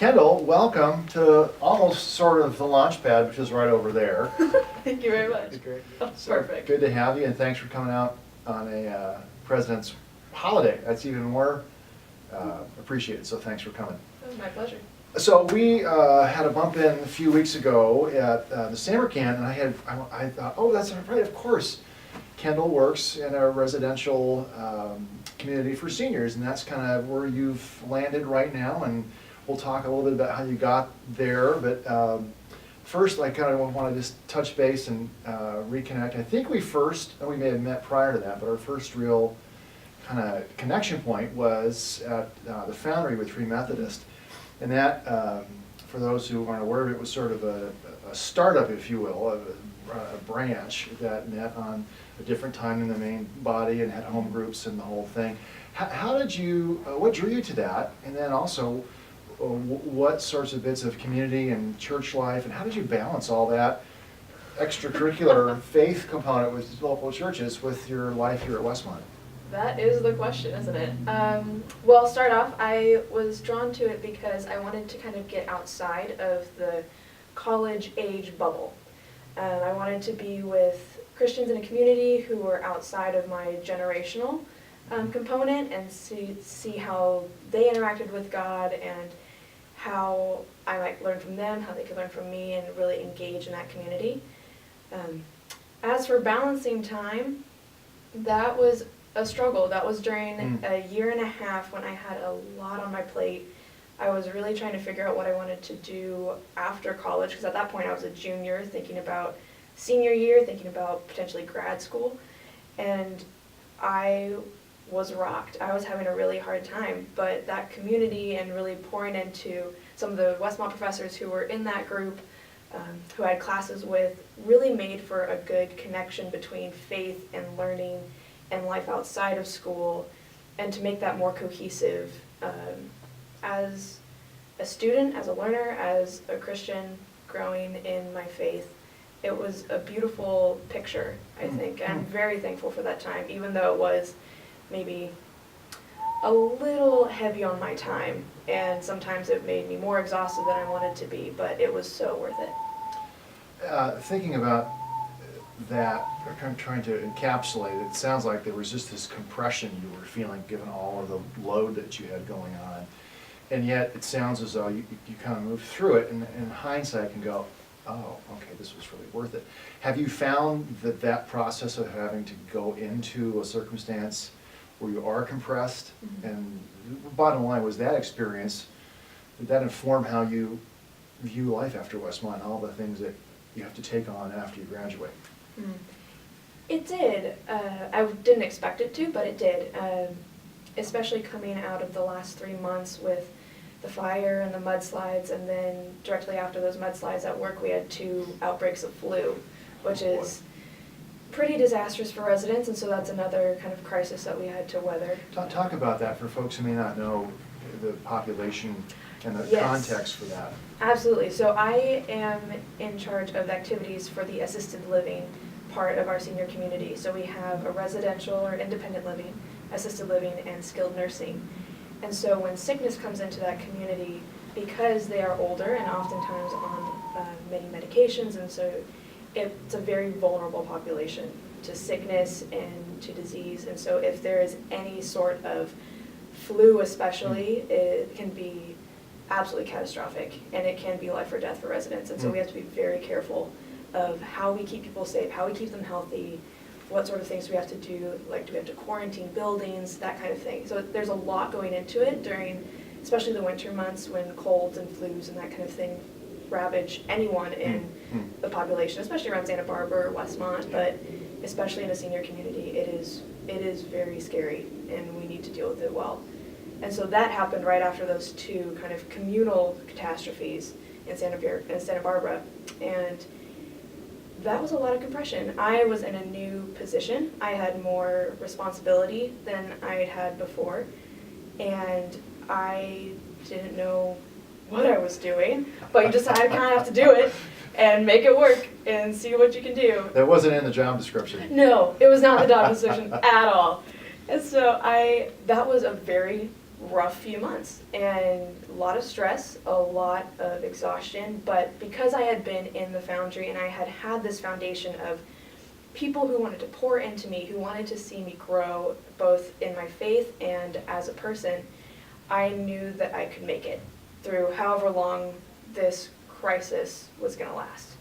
Kyndal, welcome to almost sort of the Launchpad, which is right over there. Thank you very much. Great. That's perfect. Good to have you, and thanks for coming out on a President's holiday. That's even more appreciated, so thanks for coming. That was my pleasure. So we had a bump in a few weeks ago at the summer camp, and I thought, oh, that's right, of course. Kyndal works in a residential community for seniors, and that's kind of where you've landed right now, and we'll talk a little bit about how you got there. But first, I kind of want to just touch base and reconnect. I think we may have met prior to that, but our first real kind of connection point was at the Foundry with Free Methodist. And that, for those who aren't aware of it, was sort of a startup, if you will, a branch that met on a different time than the main body and had home groups and the whole thing. How did you, what drew you to that? And then also, what sorts of bits of community and church life, and how did you balance all that extracurricular faith component with local churches with your life here at Westmont? That is the question, isn't it? Well, I'll start off. I was drawn to it because I wanted to kind of get outside of the college age bubble. I wanted to be with Christians in a community who were outside of my generational component and see how they interacted with God and how I might learn from them, how they could learn from me, and really engage in that community. As for balancing time, that was a struggle. That was during a year and a half when I had a lot on my plate. I was really trying to figure out what I wanted to do after college, because at that point I was a junior, thinking about senior year, thinking about potentially grad school, and I was rocked. I was having a really hard time, but that community and really pouring into some of the Westmont professors who were in that group, who I had classes with, really made for a good connection between faith and learning and life outside of school, and to make that more cohesive as a student, as a learner, as a Christian growing in my faith. It was a beautiful picture, I think. I'm very thankful for that time, even though it was maybe a little heavy on my time, and sometimes it made me more exhausted than I wanted to be, but it was so worth it. Thinking about that, kind of trying to encapsulate it, it sounds like there was just this compression you were feeling given all of the load that you had going on. And yet it sounds as though you kind of moved through it, and in hindsight can go, oh, okay, this was really worth it. Have you found that process of having to go into a circumstance where you are compressed, and bottom line, was that experience, did that inform how you view life after Westmont and all the things that you have to take on after you graduate? It did. I didn't expect it to, but it did. Especially coming out of the last 3 months with the fire and the mudslides, and then directly after those mudslides at work we had 2 outbreaks of flu, which is pretty disastrous for residents, and so that's another kind of crisis that we had to weather. Talk about that for folks who may not know the population and the context for that. Absolutely. So I am in charge of activities for the assisted living part of our senior community. So we have a residential or independent living, assisted living, and skilled nursing. And so when sickness comes into that community, because they are older and oftentimes on many medications, and so it's a very vulnerable population to sickness and to disease. And so if there is any sort of flu especially, it can be absolutely catastrophic, and it can be life or death for residents. And so we have to be very careful of how we keep people safe, how we keep them healthy, what sort of things we have to do, like do we have to quarantine buildings, that kind of thing. So there's a lot going into it during, especially the winter months when colds and flus and that kind of thing ravage anyone in the population, especially around Santa Barbara or Westmont, but especially in a senior community, it is very scary, and we need to deal with it well. And so that happened right after those 2 kind of communal catastrophes in Santa Barbara, and that was a lot of compression. I was in a new position. I had more responsibility than I had had before, and I didn't know what I was doing, but you just kind of have to do it and make it work and see what you can do. That wasn't in the job description. No, it was not the job description at all. And so that was a very rough few months and a lot of stress, a lot of exhaustion, but because I had been in the Foundry and I had had this foundation of people who wanted to pour into me, who wanted to see me grow both in my faith and as a person, I knew that I could make it through however long this crisis was going to last.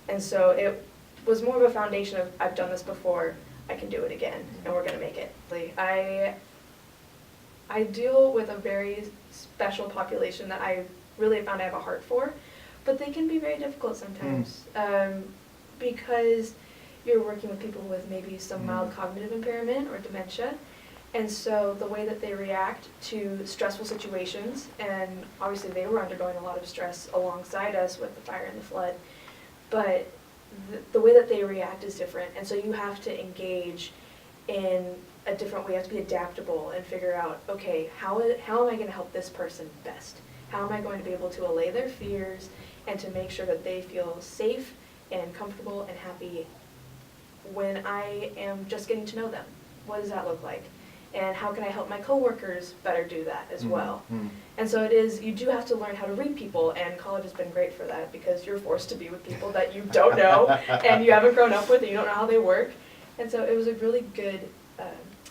And so it was more of a foundation of, I've done this before, I can do it again, and we're going to make it. I deal with a very special population that I really found I have a heart for, but they can be very difficult sometimes because you're working with people with maybe some mild cognitive impairment or dementia, and so the way that they react to stressful situations, and obviously they were undergoing a lot of stress alongside us with the fire and the flood, but the way that they react is different, and so you have to engage in a different way. You have to be adaptable and figure out, okay, how am I going to help this person best? How am I going to be able to allay their fears and to make sure that they feel safe and comfortable and happy when I am just getting to know them? What does that look like? And how can I help my coworkers better do that as well? And so it is, you do have to learn how to read people, and college has been great for that because you're forced to be with people that you don't know and you haven't grown up with and you don't know how they work. And so it was a really good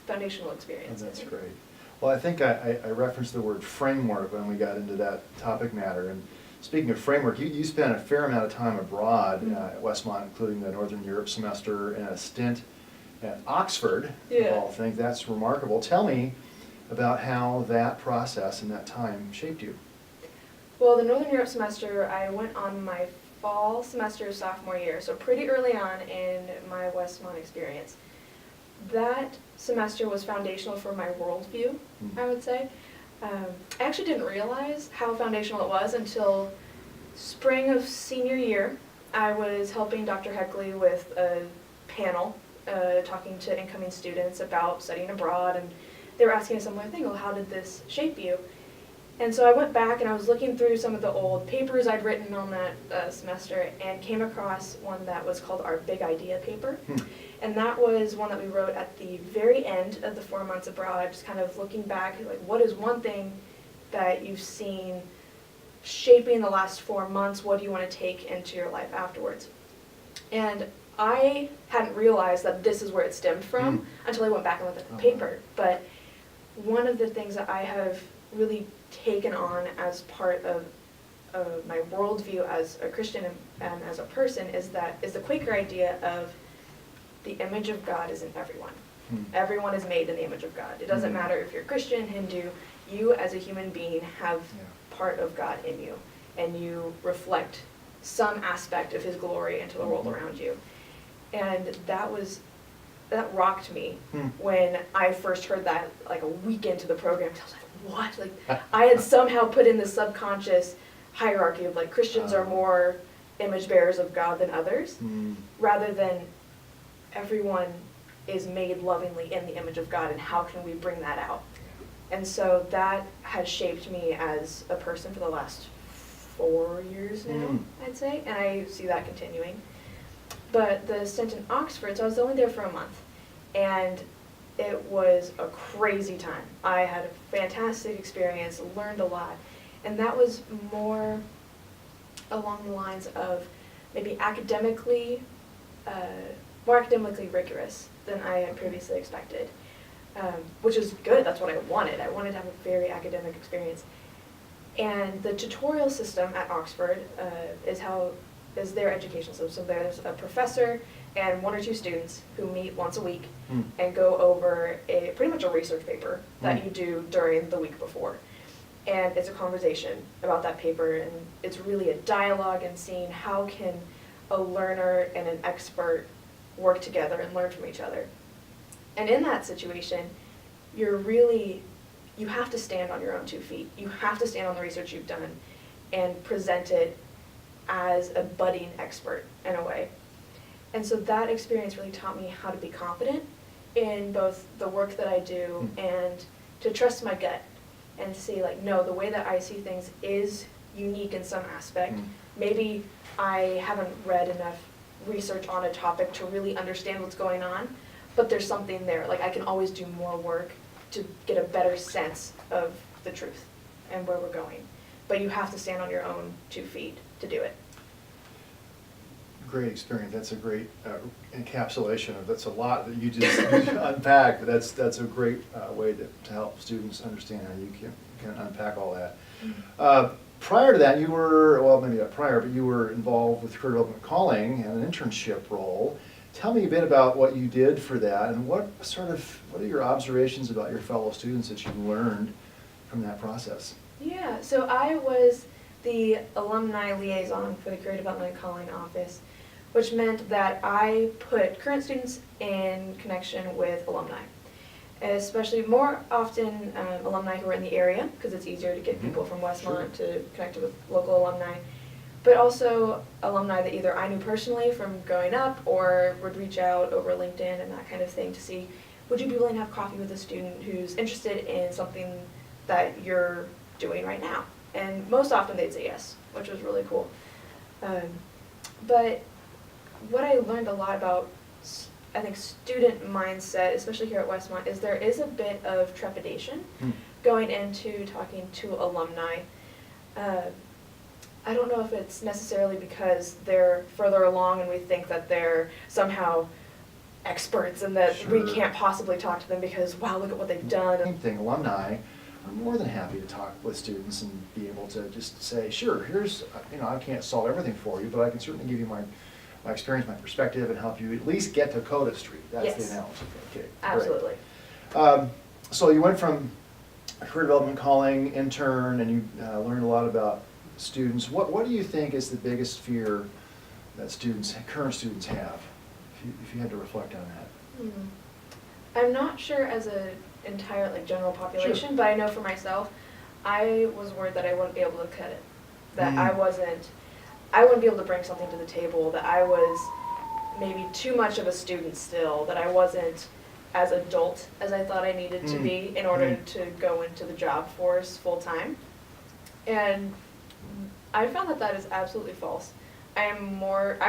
foundational experience. Oh, that's great. Well, I think I referenced the word framework when we got into that topic matter. And speaking of framework, you spent a fair amount of time abroad at Westmont, including the Northern Europe semester and a stint at Oxford, of all things. That's remarkable. Tell me about how that process and that time shaped you. Well, the Northern Europe semester, I went on my fall semester of sophomore year, so pretty early on in my Westmont experience. That semester was foundational for my worldview, I would say. I actually didn't realize how foundational it was until spring of senior year. I was helping Dr. Heckley with a panel talking to incoming students about studying abroad, and they were asking a similar thing, well, how did this shape you? And so I went back and I was looking through some of the old papers I'd written on that semester and came across one that was called our Big Idea paper. And that was one that we wrote at the very end of the 4 months abroad, just kind of looking back, like what is one thing that you've seen shaping the last 4 months? What do you want to take into your life afterwards? And I hadn't realized that this is where it stemmed from until I went back and looked at the paper. But one of the things that I have really taken on as part of my worldview as a Christian and as a person is the Quaker idea of the image of God is in everyone. Everyone is made in the image of God. It doesn't matter if you're Christian, Hindu, you as a human being have part of God in you, and you reflect some aspect of His glory into the world around you. And that rocked me when I first heard that, like a week into the program. I was like, what? Like, I had somehow put in this subconscious hierarchy of like Christians are more image bearers of God than others, rather than everyone is made lovingly in the image of God, and how can we bring that out? And so that has shaped me as a person for the last 4 years now, I'd say, and I see that continuing. But the stint in Oxford, so I was only there for a month, and it was a crazy time. I had a fantastic experience, learned a lot, and that was more along the lines of maybe more academically rigorous than I had previously expected, which is good. That's what I wanted. I wanted to have a very academic experience. And the tutorial system at Oxford is their educational system. So there's a professor and 1 or 2 students who meet once a week and go over pretty much a research paper that you do during the week before. And it's a conversation about that paper, and it's really a dialogue and seeing how can a learner and an expert work together and learn from each other. And in that situation, you have to stand on your own 2 feet. You have to stand on the research you've done and present it as a budding expert in a way. And so that experience really taught me how to be confident in both the work that I do and to trust my gut and to see, like, no, the way that I see things is unique in some aspect. Maybe I haven't read enough research on a topic to really understand what's going on, but there's something there. Like, I can always do more work to get a better sense of the truth and where we're going. But you have to stand on your own 2 feet to do it. Great experience. That's a great encapsulation of, that's a lot that you just unpacked, but that's a great way to help students understand how you can unpack all that. Prior to that, you were, well, maybe not prior, but you were involved with career development calling and an internship role. Tell me a bit about what you did for that, and what are your observations about your fellow students that you learned from that process? Yeah, so I was the alumni liaison for the Career Development and Calling Office, which meant that I put current students in connection with alumni, especially more often alumni who are in the area, because it's easier to get people from Westmont to connect with local alumni, but also alumni that either I knew personally from growing up or would reach out over LinkedIn and that kind of thing to see, would you be willing to have coffee with a student who's interested in something that you're doing right now? And most often they'd say yes, which was really cool. But what I learned a lot about, I think, student mindset, especially here at Westmont, is there is a bit of trepidation going into talking to alumni. I don't know if it's necessarily because they're further along and we think that they're somehow experts and that we can't possibly talk to them because, wow, look at what they've done. Same thing, alumni are more than happy to talk with students and be able to just say, sure, here's, I can't solve everything for you, but I can certainly give you my experience, my perspective, and help you at least get to Coda Street. That's the analogy. Okay, absolutely. So you went from career development calling, intern, and you learned a lot about students. What do you think is the biggest fear that current students have, if you had to reflect on that? I'm not sure as an entire general population, but I know for myself, I was worried that I wouldn't be able to cut it, that I wouldn't be able to bring something to the table, that I was maybe too much of a student still, that I wasn't as adult as I thought I needed to be in order to go into the job force full time. And I found that is absolutely false. I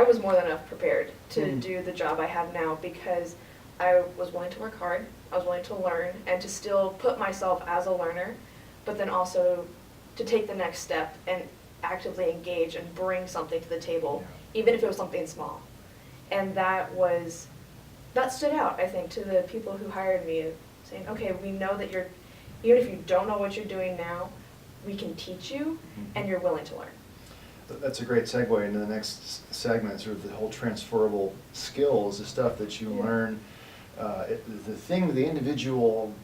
was more than enough prepared to do the job I have now because I was willing to work hard, I was willing to learn, and to still put myself as a learner, but then also to take the next step and actively engage and bring something to the table, even if it was something small. And that stood out, I think, to the people who hired me, saying, okay, we know that even if you don't know what you're doing now, we can teach you, and you're willing to learn. That's a great segue into the next segment, sort of the whole transferable skills, the stuff that you learn. The individual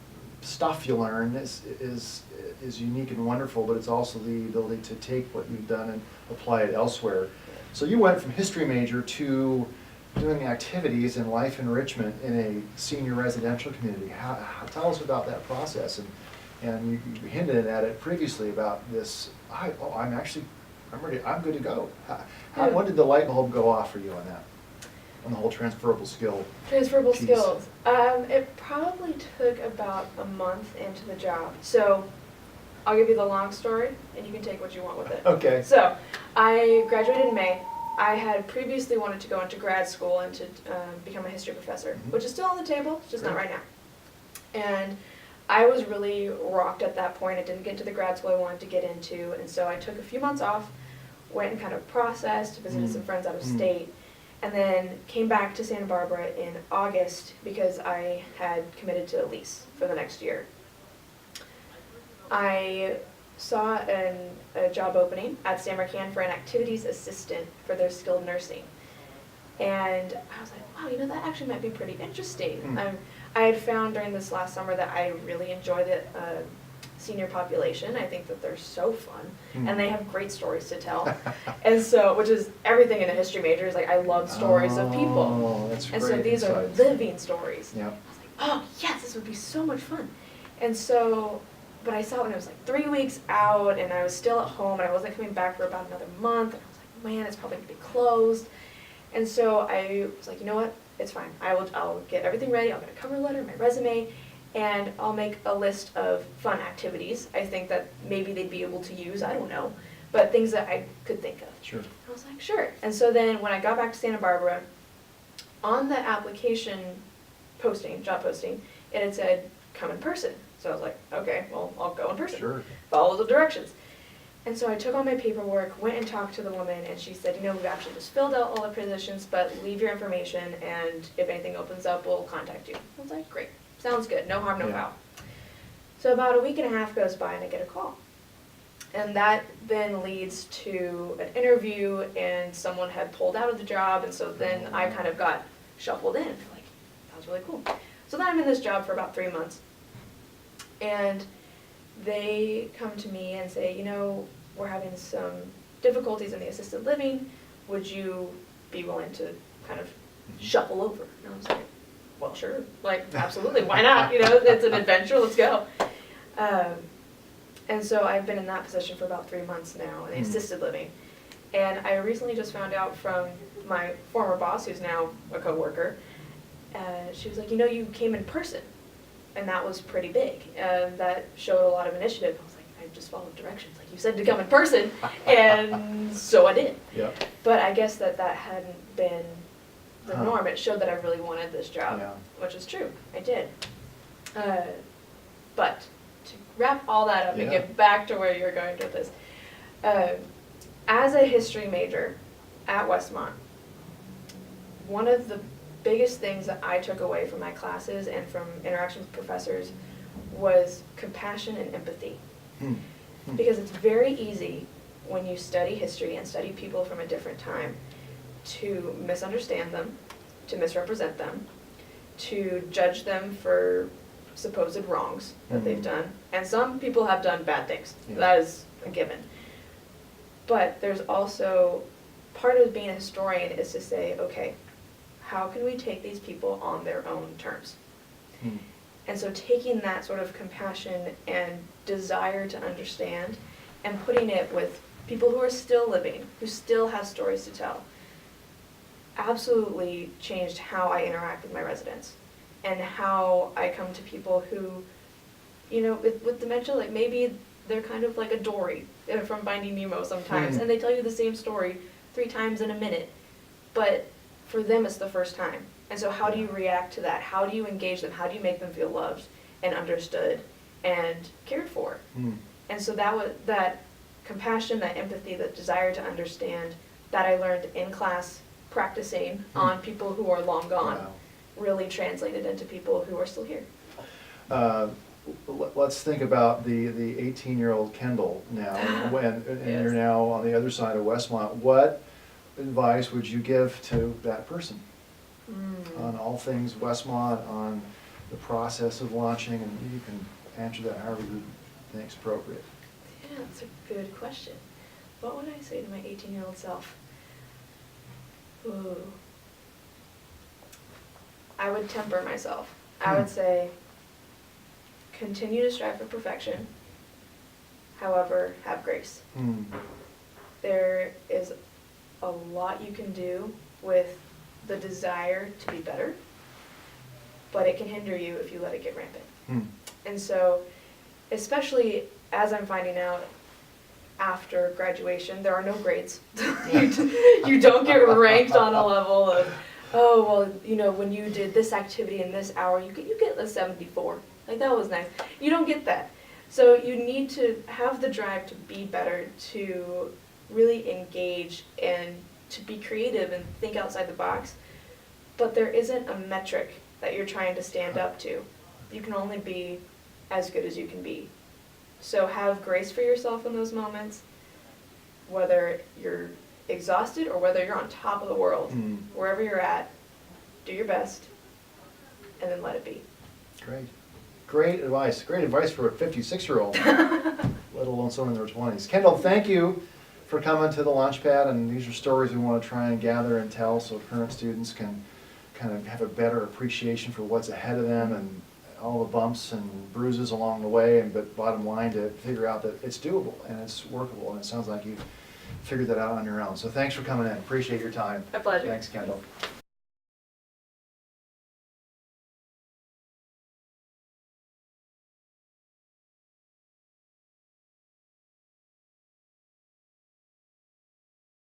stuff you learn is unique and wonderful, but it's also the ability to take what you've done and apply it elsewhere. So you went from history major to doing activities and life enrichment in a senior residential community. Tell us about that process. And you hinted at it previously about this, I'm ready, I'm good to go. When did the light bulb go off for you on that? On the whole transferable skill piece? Skills. It probably took about a month into the job. So I'll give you the long story, and you can take what you want with it. Okay. So I graduated in May. I had previously wanted to go into grad school and to become a history professor, which is still on the table, just not right now. And I was really rocked at that point. I didn't get into the grad school I wanted to get into, and so I took a few months off, went and kind of processed, visited some friends out of state, and then came back to Santa Barbara in August because I had committed to a lease for the next year. I saw a job opening at San Marcan for an activities assistant for their skilled nursing. And I was like, wow, that actually might be pretty interesting. I had found during this last summer that I really enjoy the senior population. I think that they're so fun, and they have great stories to tell. And so, which is everything in a history major, is like, I love stories of people. That's and great so these insights. are living stories. Yeah. I was like, oh yes, this would be so much fun. And so, but I saw it when it was like 3 weeks out, and I was still at home, and I wasn't coming back for about another month, and I was like, man, it's probably gonna be closed. And so I was like, you know what, it's fine. I'll get everything ready, I'll get a cover letter, my resume, and I'll make a list of fun activities I think that maybe they'd be able to use, I don't know, but things that I could think of. Sure. I was like, sure. And so then when I got back to Santa Barbara, on the application posting, job posting, it had said, come in person. So I was like, okay, well, I'll go in person. Sure. Follow the directions. And so I took all my paperwork, went and talked to the woman, and she said, we've actually just filled out all the positions, but leave your information, and if anything opens up, we'll contact you. I was like, great, sounds good, no harm, no foul. So about a week and a half goes by, and I get a call. And that then leads to an interview, and someone had pulled out of the job, and so then I kind of got shuffled in. Like, that was really cool. So then I'm in this job for about 3 months, and they come to me and say, we're having some difficulties in the assisted living. Would you be willing to kind of shuffle over? And I was like, well, sure, like, absolutely, why not? It's an adventure, let's go. And so I've been in that position for about 3 months now, in the assisted living. And I recently just found out from my former boss, who's now a coworker, she was like, you came in person, and that was pretty big. That showed a lot of initiative. I was like, I just followed directions. Like, you said to come in person, and so I did. Yep. But I guess that hadn't been the norm. It showed that I really wanted this job, which is true. I did. But to wrap all that up and get back to where you're going with this, as a history major at Westmont, one of the biggest things that I took away from my classes and from interaction with professors was compassion and empathy. Because it's very easy when you study history and study people from a different time to misunderstand them, to misrepresent them, to judge them for supposed wrongs that they've done. And some people have done bad things. That is a given. But there's also, part of being a historian is to say, okay, how can we take these people on their own terms? And so taking that sort of compassion and desire to understand and putting it with people who are still living, who still have stories to tell, absolutely changed how I interact with my residents and how I come to people who, with dementia, like maybe they're kind of like a Dory from Finding Nemo sometimes, and they tell you the same story 3 times in a minute, but for them it's the first time. And so how do you react to that? How do you engage them? How do you make them feel loved and understood and cared for? And so that compassion, that empathy, that desire to understand, that I learned in class practicing on people who are long gone, really translated into people who are still here. Let's think about the 18-year-old Kyndal now, and you're now on the other side of Westmont. What advice would you give to that person on all things Westmont, on the process of launching? And you can answer that however you think is appropriate. Yeah, that's a good question. What would I say to my 18-year-old self? Ooh. I would temper myself. I would say, continue to strive for perfection, however, have grace. There is a lot you can do with the desire to be better, but it can hinder you if you let it get rampant. And so, especially as I'm finding out after graduation, there are no grades. You don't get ranked on a level of, oh, well, when you did this activity in this hour, you get a 74. Like, that was nice. You don't get that. So you need to have the drive to be better, to really engage and to be creative and think outside the box. But there isn't a metric that you're trying to stand up to. You can only be as good as you can be. So have grace for yourself in those moments, whether you're exhausted or whether you're on top of the world. Wherever you're at, do your best, and then let it be. Great. Great advice. Great advice for a 56-year-old, let alone someone in their 20s. Kyndal, thank you for coming to the Launchpad, and these are stories we want to try and gather and tell so current students can kind of have a better appreciation for what's ahead of them and all the bumps and bruises along the way, but bottom line, to figure out that it's doable and it's workable, and it sounds like you've figured that out on your own. So thanks for coming in. Appreciate your time. My pleasure. Thanks, Kyndal.